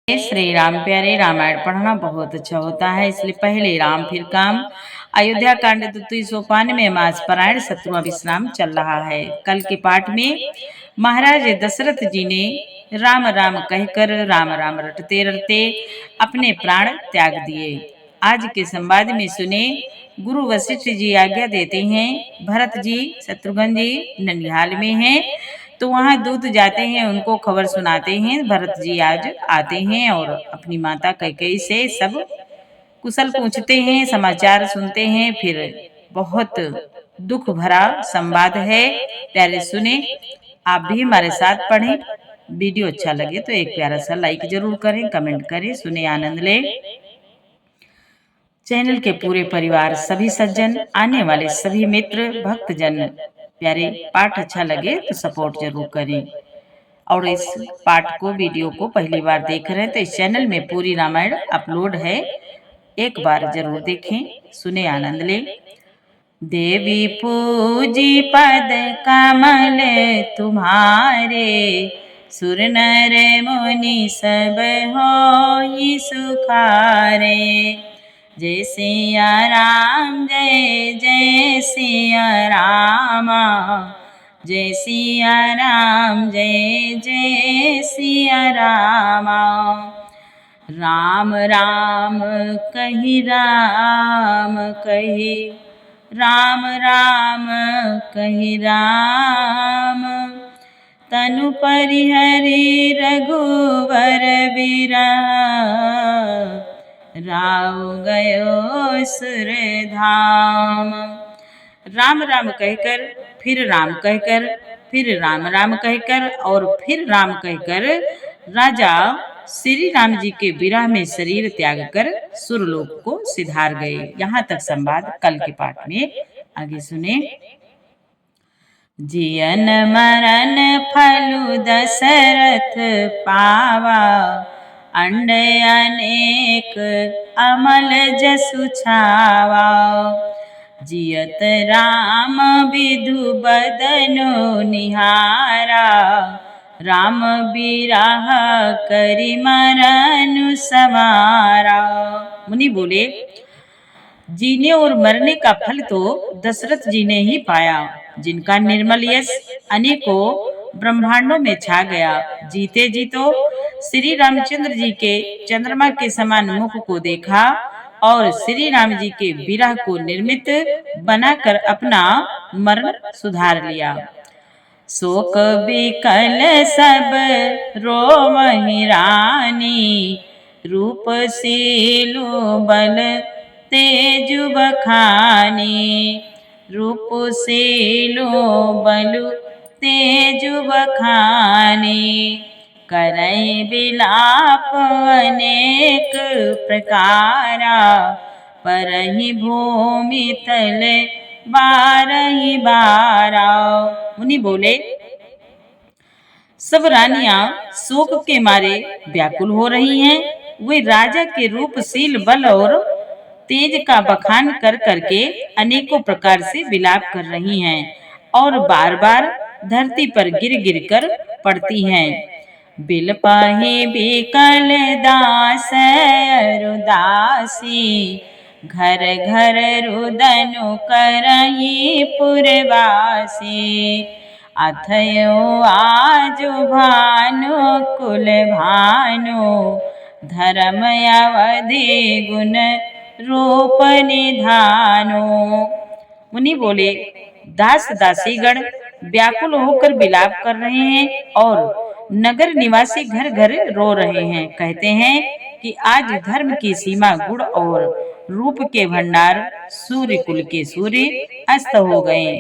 श्री राम प्यारे, रामायण पढ़ना बहुत अच्छा होता है। इसलिए पहले राम फिर काम। अयोध्या कांड द्वितीय सोपान में मास पारायण 7वां विश्राम चल रहा है। कल के पाठ में महाराज दशरथ जी ने राम राम कहकर राम राम रटते रटते अपने प्राण त्याग दिए। आज के संवाद में सुने, गुरु वशिष्ठ जी आज्ञा देते हैं, भरत जी शत्रुघ्न जी ननिहाल में हैं, तो वहाँ दूत जाते हैं, उनको खबर सुनाते हैं। भरत जी आज आते हैं और अपनी माता कैकेयी से सब कुशल पूछते हैं, समाचार सुनते हैं। फिर बहुत दुख भरा संवाद है, प्यारे सुने। आप भी हमारे साथ पढ़ें। वीडियो अच्छा लगे तो एक प्यारा सा लाइक जरूर करें, कमेंट करें, सुने आनंद लें। चैनल के पूरे परिवार, सभी सज्जन, आने वाले सभी मित्र भक्तजन, प्यारे पाठ अच्छा लगे तो सपोर्ट जरूर करें। और इस पाठ को, वीडियो को पहली बार देख रहे हैं तो इस चैनल में पूरी रामायण अपलोड है, एक बार जरूर देखें, सुने आनंद लें। देवी पूजी पद कमल तुम्हारे, सुर नर मुनि सब होई सुखारे। जय सिया राम, जय जय सिया रामा, जय सिया राम, जय जय सिया रामा। राम राम कही राम कही, राम राम कही राम। तनु परिहरि रघुवर बिरह, राव गयो सुर धाम। राम राम कहकर, फिर राम कहकर, फिर राम राम कहकर और फिर राम कहकर राजा श्री राम जी के विरह में शरीर त्याग कर सुरलोक को सिधार गए। यहाँ तक संवाद कल के पाठ में। आगे सुने। जियन मरण फलु दशरथ पावा, अंड अनेक अमल जसु छावा। जियत राम विधु बदनो निहारा, राम बिरह करि मरनु समारा। मुनि बोले, जीने और मरने का फल तो दशरथ जी ने ही पाया, जिनका निर्मल यश अनेकों ब्रह्मांडों में छा गया। जीते जी तो श्री रामचंद्र जी के चंद्रमा के समान मुख को देखा और श्री राम जी के विरह को निर्मित बनाकर अपना मरण सुधार लिया। शोक विकल सब रोमहि रानी, रूप शीलु बल तेजु बखानी। रूप शीलु बलु तेजु बखानी, करई बिलाप अनेक प्रकारा। परहि भूमि तले बारहि बारा। मुनि बोले, सब रानियां शोक के मारे व्याकुल हो रही हैं। वे राजा के रूपशील बल और तेज का बखान कर करके अनेकों प्रकार से विलाप कर रही हैं और बार बार धरती पर गिर गिर कर पड़ती हैं। बिलपाहि बिकल दास रुदासी, घर घर रुदनु करहि पुरवासी। अथयो आजु भानु कुल भानु, धर्म अवधि गुण रूप निधानो। मुनि बोले, दास दासीगण व्याकुल होकर विलाप कर रहे हैं और नगर निवासी घर घर रो रहे हैं। कहते हैं कि आज धर्म की सीमा, गुण और रूप के भंडार, सूर्य कुल के सूर्य अस्त हो गए।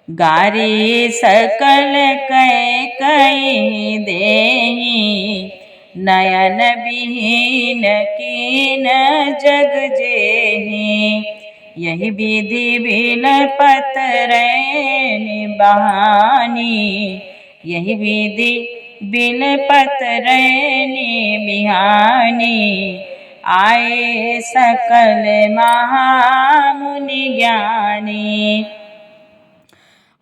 गारी सकल कैकेयी देहि, नयन विहीन कीन जग जेहि। यही विधि बिलपत रैनि बहानी, यही विधि बिलपत रैनि बिहानी। आए सकल महामुनि ज्ञानी।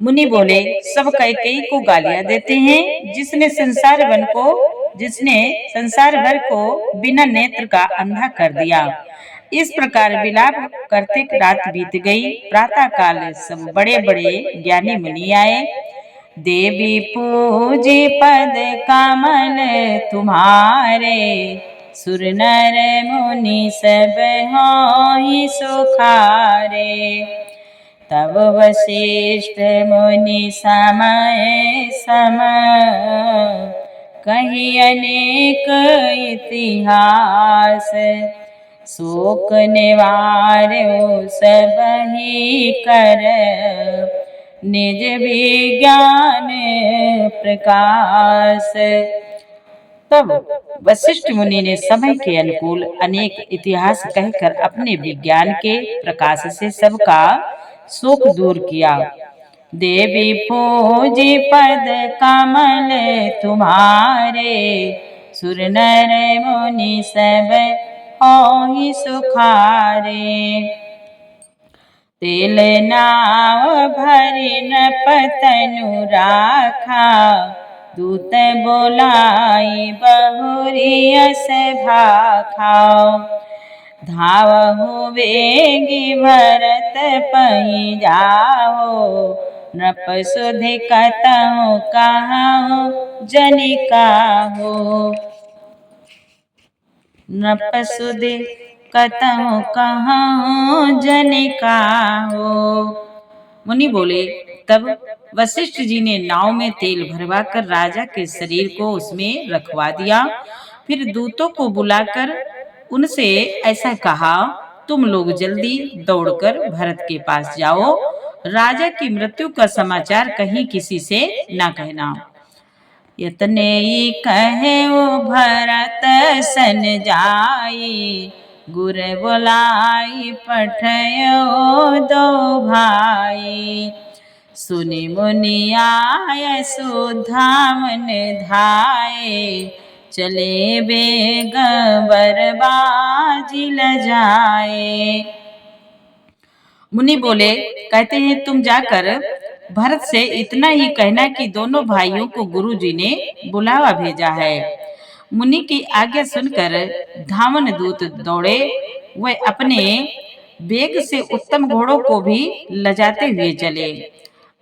मुनि बोले, सब कैकेयी को गालियां देते हैं, जिसने संसार वन को जिसने संसार भर को बिना नेत्र का अंधा कर दिया। इस प्रकार विलाप करते रात बीत गई। प्रातः काल सब बड़े बड़े ज्ञानी मुनि आए। देवी पूजी पद कमल तुम्हारे, सुर नर मुनि सब होई सुखारे। तब वशिष्ठ मुनि समय समय, कही अनेक इतिहास। शोक निवार्यो सब ही कर, निज विज्ञान प्रकाश। तब वशिष्ठ मुनि ने समय के अनुकूल अनेक इतिहास कहकर अपने विज्ञान के प्रकाश से सबका शोक दूर किया। देवी पूजी पद कमल तुम्हारे, सुर नर मुनि सब होई सुखारे। तेल नाव भरि न पतनु राखा, दूत बोलाई बहुरियस भाखा। धावहु वेगी भरत पहि जाओ, नृप सुधि कतहु कहूँ जनिकाहो। नृप सुधि कतहु कहूँ जनिकाहो। मुनि बोले, तब वशिष्ठ जी ने नाव में तेल भरवा कर राजा के शरीर को उसमें रखवा दिया। फिर दूतों को बुलाकर उनसे ऐसा कहा, तुम लोग जल्दी दौड़कर भरत के पास जाओ। राजा की मृत्यु का समाचार कहीं किसी से ना कहना। यतने ही कहे वो भरत सन जाई, गुर बुलाई पठयो दो भाई। सुनि मुनि आय सुधामन धाये, चले बेग बरबाजी ल जाए। मुनि बोले, कहते हैं तुम जाकर भरत से इतना ही कहना कि दोनों भाइयों को गुरुजी ने बुलावा भेजा है। मुनि की आज्ञा सुनकर धावन दूत दौड़े। वह अपने वेग से उत्तम घोड़ों को भी लजाते हुए चले।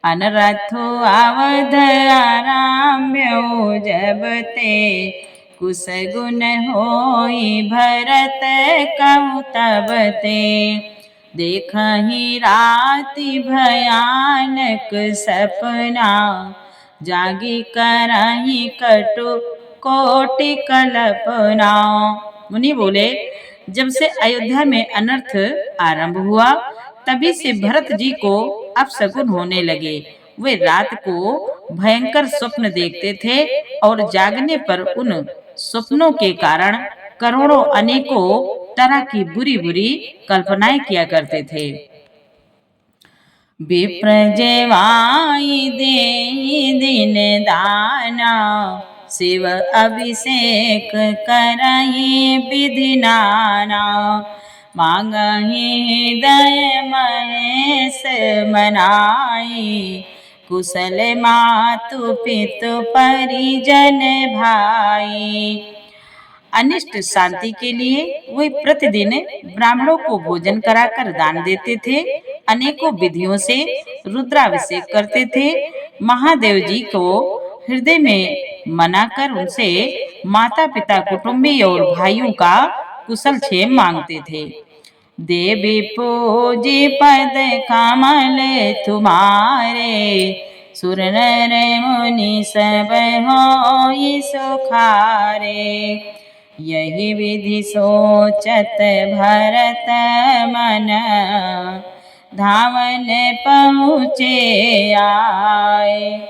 अनरथो अवध आराम्यो जब ते, कुश गुण होई भरत कहु तब ते। देखहि राति भयानक सपना, जागी करहि कटु कोटि कल्पना। मुनि बोले, जब से अयोध्या में अनर्थ आरंभ हुआ, तभी से भरत जी को अपशकुन होने लगे। वे रात को भयंकर स्वप्न देखते थे और जागने पर उन स्वप्नों के कारण करोड़ों अनेकों तरह की बुरी बुरी कल्पनाएं किया करते थे। विप्र जेवाई देहि दिन दाना, शिव अभिषेक करहि विधि नाना। मांगहि हृदय महेश मनाई, कुशल मातु पितु परिजन भाई। अनिष्ट शांति के लिए वे प्रतिदिन ब्राह्मणों को भोजन कराकर दान देते थे। अनेकों विधियों से रुद्राभिषेक करते थे। महादेव जी को हृदय में मनाकर उनसे माता पिता कुटुंबी और भाइयों का कुशल क्षेम मांगते थे। देवी पूजी पद कमल तुम्हारे, सुर नर मुनि सब होई सुखारे। यही विधि सोचत भरत मन, धावन पहुँचे आए।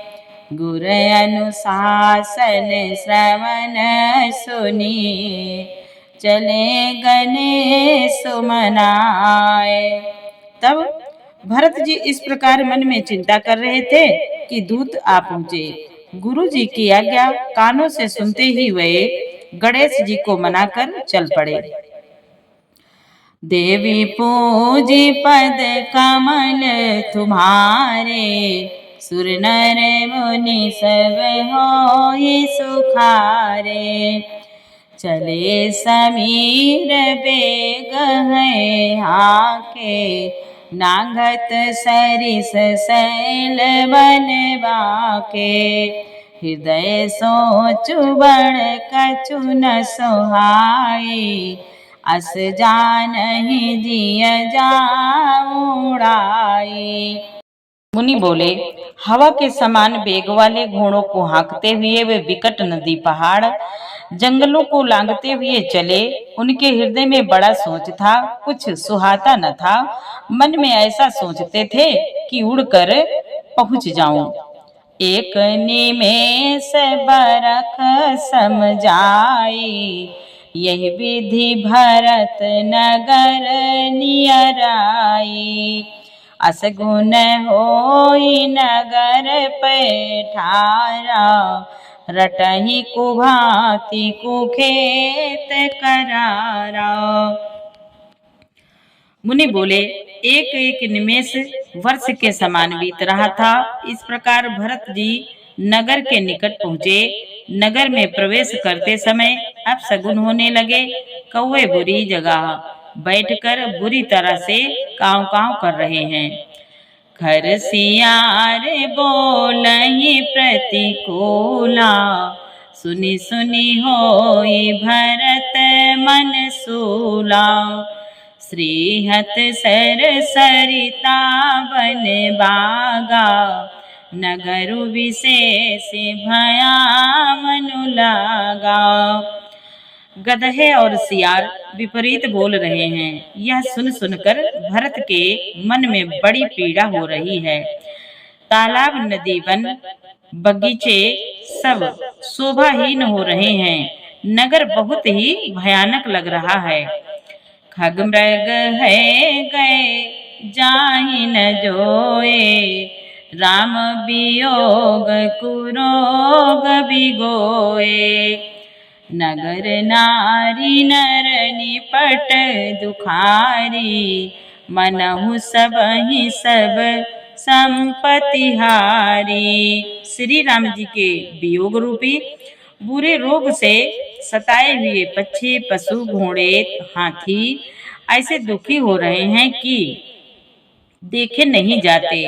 गुर अनुशासन श्रवण सुनी, चले गणेश मनाए। तब भरत जी इस प्रकार मन में चिंता कर रहे थे कि दूत आ पहुँचे। गुरु जी की आज्ञा कानों से सुनते ही वे गणेश जी को मनाकर चल पड़े। देवी पूजी पद कमल तुम्हारे, सुर नर मुनि सब होई सुखारे। चले समीर बेग है हाके, नांगत सरिस सैल बन बाके। हृदय सोचु बड़ कछु न सोहाई, अस जानहि जिय जाऊड़ाई। मुनि बोले, हवा के समान वेग वाले घोड़ों को हाँकते हुए वे विकट नदी पहाड़ जंगलों को लांघते हुए चले। उनके हृदय में बड़ा सोच था, कुछ सुहाता न था। मन में ऐसा सोचते थे कि उड़कर पहुंच जाऊं। एक निमेष बरख समझाई, यही विधि भरत नगर नियराई। असगुन होई नगर पैठारा, रटहि कुभांति कुखेत करारा। मुनि बोले, एक एक निमेष वर्ष के समान बीत रहा था। इस प्रकार भरत जी नगर के निकट पहुँचे। नगर में प्रवेश करते समय अब शगुन होने लगे। कौवे बुरी जगह बैठकर बुरी तरह से काँव काँव कर रहे हैं। घर सियार बोलहि प्रतिकूला, सुनि सुनि होई भरत मन सूला। श्रीहत सर सरिता बन बागा, नगरु विशेष भया मनु लागा। गदहे और सियार विपरीत बोल रहे हैं। यह सुन सुनकर भरत के मन में बड़ी पीड़ा हो रही है। तालाब, नदी, वन, बगीचे सब शोभाहीन हो रहे हैं। नगर बहुत ही भयानक लग रहा है। खग मृग है गए जाहि न जोए, राम वियोग कुरोग बिगोए। नगर नारी नर निपट दुखारी, मनहु सबहि सब संपत्ति हारी। श्री राम जी के वियोग रूपी बुरे रोग से सताए हुए पक्षी, पशु, घोड़े, हाथी ऐसे दुखी हो रहे हैं कि देखे नहीं जाते।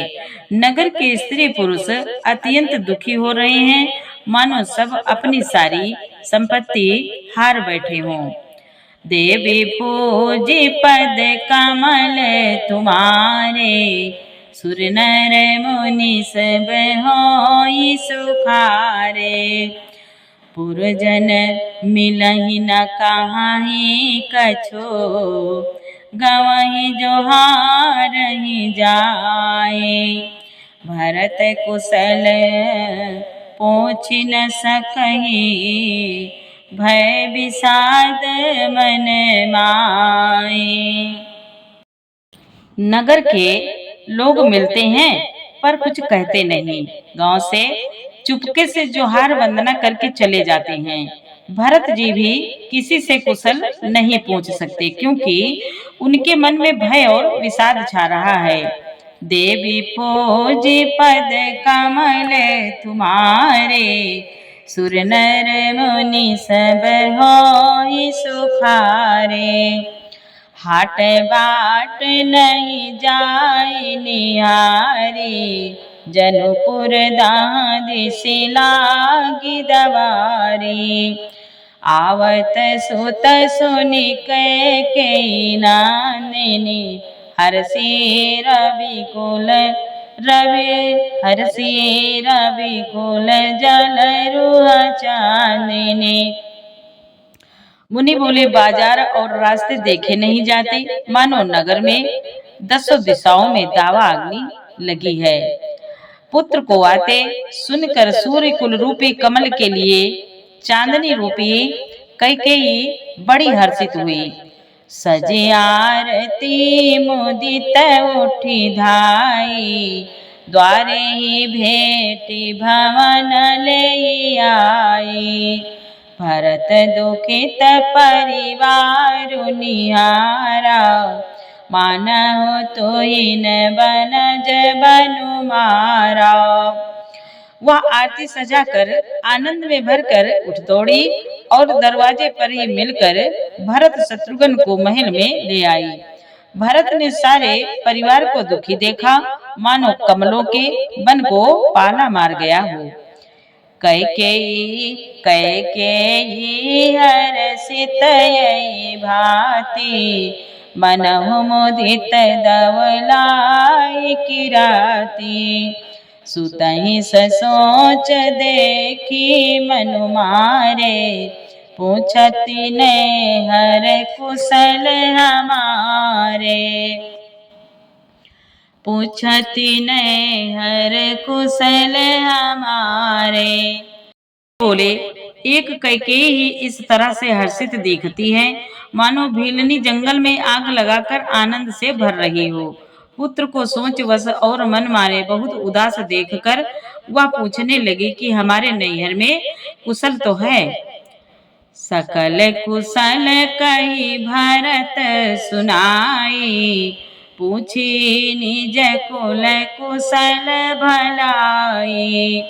नगर के स्त्री पुरुष अत्यंत दुखी हो रहे हैं, मानो सब अपनी सारी संपत्ति हार बैठे हों। देवी पूजी पद कमल तुम्हारे, सुर नर मुनि सब होई सुखारे। पुरजन मिलहि न कहाहि कछो, गवहि जोहारहि जाए। भरत कुशल पूछ न सकहि, भय विषाद मन माए। नगर के लोग मिलते हैं पर कुछ कहते नहीं। गांव से चुपके से जोहार वंदना करके चले जाते हैं। भरत जी भी किसी से कुशल नहीं पूछ सकते, क्योंकि उनके मन में भय और विषाद छा रहा है। देवी पूजी पद कमल तुम्हारे, सुर नर मुनि सब होई सुखारे। हाट बाट नहीं जाय निहारी, जनुपुर दाँदी लागी दवारी। आवत सुत सुनि के नानिनी, हरषि रवि कुल जल रुआ चांदनी। मुनि बोले, बाजार और रास्ते देखे नहीं जाते, मानो नगर में 10 दिशाओं में दावा अग्नि लगी है। पुत्र को आते सुनकर सूर्य कुल रूपी कमल के लिए चांदनी रूपी कैकेयी बड़ी हर्षित हुई। सजे आरती मुदित उठी धाई, द्वारे ही भेटी भवन ले आई। भरत दुखित परिवार निहारा, मानहु तोहिन बनज बनु मारा। वह आरती सजाकर आनंद में भरकर उठ दौड़ी और दरवाजे पर ही मिलकर भरत शत्रुघ्न को महल में ले आई। भरत ने सारे परिवार को दुखी देखा, मानो कमलों के वन को पाला मार गया हो। कैकेयी कैकेयी हर्षित यही भांति, मनहु मुदित दवलाई की राती। सुतहि ससोच देखी मनु मारे, पूछती ने हर कुशल हमारे। पूछती ने हर कुशल हमारे। बोले, एक कैकेयी ही इस तरह से हर्षित दिखती है, मानो भीलनी जंगल में आग लगाकर आनंद से भर रही हो। पुत्र को सोच वश और मन मारे बहुत उदास देखकर वह पूछने लगी कि हमारे नैहर में कुशल तो है। सकल कुशल कही भरत सुनाई, पूछी निज कुल कुशल भलाई।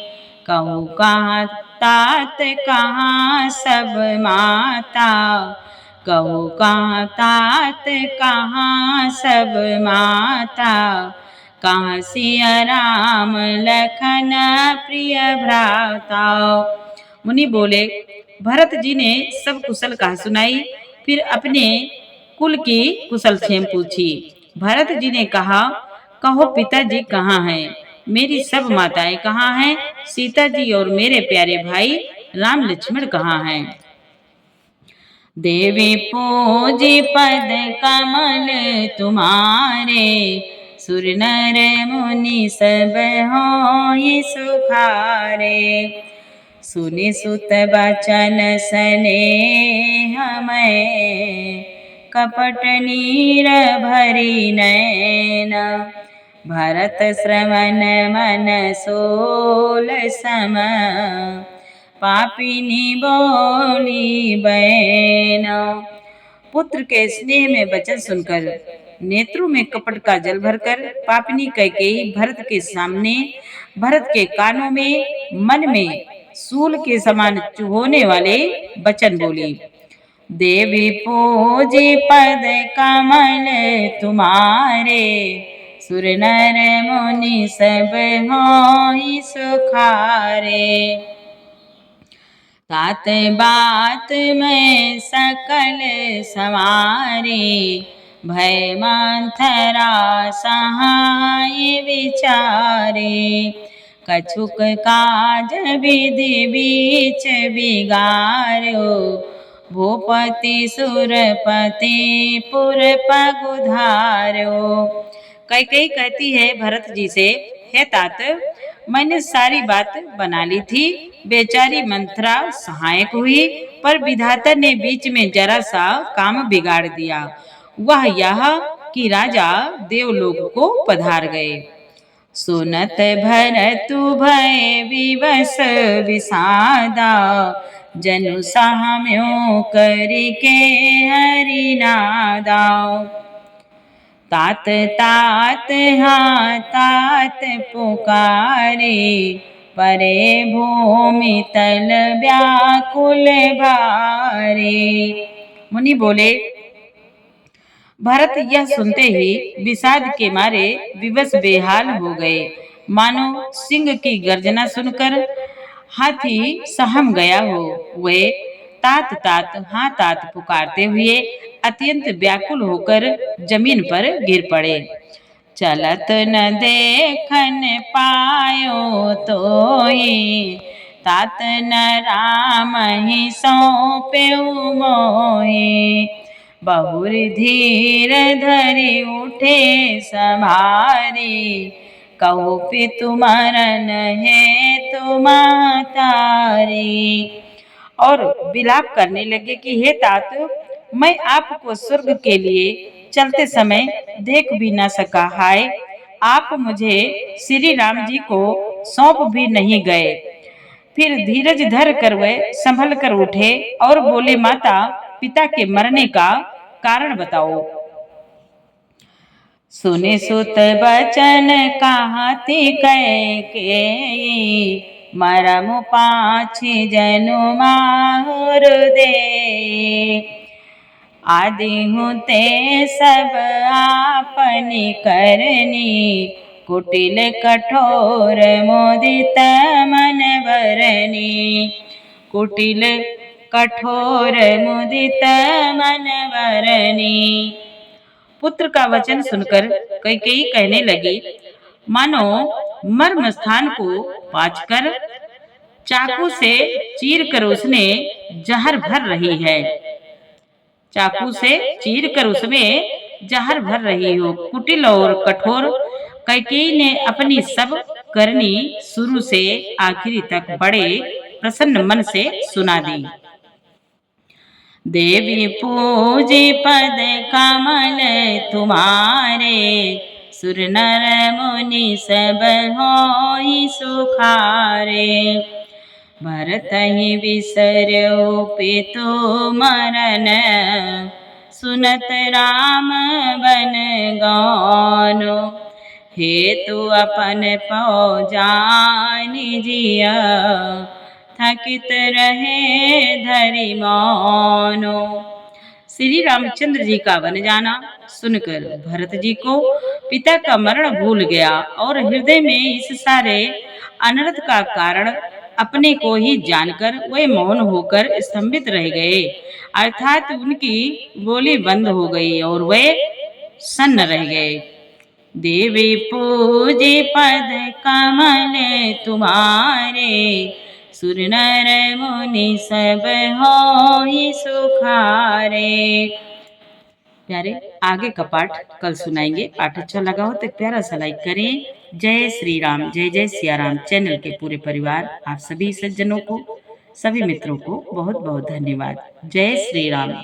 कहूँ कहाँ तात कहाँ सब माता, कहूँ कहाँ तात कहाँ सब माता। कहाँ सिया राम लखन प्रिय भ्राता। मुनि बोले, भरत जी ने सब कुशल कहा सुनाई, फिर अपने कुल की कुशल क्षेम पूछी। भरत जी ने कहा, कहो पिताजी कहाँ हैं, मेरी सब माताएं कहाँ हैं, सीता जी और मेरे प्यारे भाई राम लक्ष्मण कहाँ हैं। देवी पूजी पद कमल तुम्हारे, सुर नर मुनि सब होई सुखारे। सुनि सुत बचन स्नेह मैं, कपट नीर भरी नैन। भरत श्रवण मन सोल सम, पापिनी बोली बैन। पुत्र के स्नेह में वचन सुनकर, नेत्रों में कपट का जल भरकर पापिनी कैकेयी भरत के सामने, भरत के कानों में, मन में सूल के समान चुभोने वाले वचन बोली। देवी पूजी पद कमल तुम्हारे, सुर नर मुनि सब होई सुखारे। तात बात में सकल संवारे, भय मंथरा सहाय विचारे। कछुक काज विधि बीच बिगारो, भूपति सुरपति पुर पगुधारो। कैकेयी कहती है भरत जी से, हे तात, मैंने सारी बात बना ली थी, बेचारी मंथरा सहायक हुई, पर विधाता ने बीच में जरा सा काम बिगाड़ दिया। वह यह कि राजा देवलोक को पधार गए। सुनत भरतु भय विवश विषादा, जनु साम्यो करिके हरिनादा। तात तात हाँ तात पुकारे, परे भूमि तल व्याकुल भारे। मुनि बोले, भरत यह सुनते ही विषाद के मारे विवश बेहाल हो गए, मानो सिंह की गर्जना सुनकर हाथी सहम गया हो। वे तात तात हाँ तात पुकारते हुए अत्यंत व्याकुल होकर जमीन पर गिर पड़े। चलत न देखन पायो तोई, तात न राम ही सौंप्यो मोहि। बहुर धीर धरि उठे संभारी, कहु पितु मरन है तुम तारी। और विलाप करने लगे कि हे तात, मैं आपको स्वर्ग के लिए चलते समय देख भी न सका। हाय, आप मुझे श्री राम जी को सौंप भी नहीं गए। फिर धीरज धर कर वे संभल कर उठे और बोले, माता पिता के मरने का कारण बताओ। सुनि सुत बचन कहती कैकेयी, मरम पाछि जनु माहुर दे। आदि हुते सब आपनी करनी, कुटिल कठोर मोदित मन बरनी। कुटिल कठोर मुदित मन बरनी। पुत्र का वचन सुनकर कैकेयी कहने लगी, मानो मर्म स्थान को पाचकर चाकू से चीर कर उसने जहर भर रही है। चाकू से चीर कर उसमें जहर भर रही हो। कुटिल और कठोर कैकेयी ने अपनी सब करनी शुरू से आखिरी तक बड़े प्रसन्न मन से सुना दी। देवी पूजी पद कमल तुम्हारे, सुर नर मुनि सब होई सुखारे। भरत ही बिसर्यो पितु मरन, सुनत राम बन गानो। हेतु अपन पौ जानि जिया, थकित रहे धरि मौनो। श्री रामचंद्र जी का वन जाना सुनकर भरत जी को पिता का मरण भूल गया और हृदय में इस सारे अनर्थ का कारण अपने को ही जानकर वे मौन होकर स्तंभित रह गए, अर्थात उनकी बोली बंद हो गई और वे सन्न रह गए। देवी पूजी पद कमल तुम्हारे, सुर नर मुनि सब होई सुखारे। प्यारे, आगे का पाठ कल सुनाएंगे। पाठ अच्छा लगा हो तो प्यारा सा लाइक करें। जय श्री राम, जय जय सिया राम। चैनल के पूरे परिवार, आप सभी सज्जनों को, सभी मित्रों को बहुत बहुत धन्यवाद। जय श्री राम।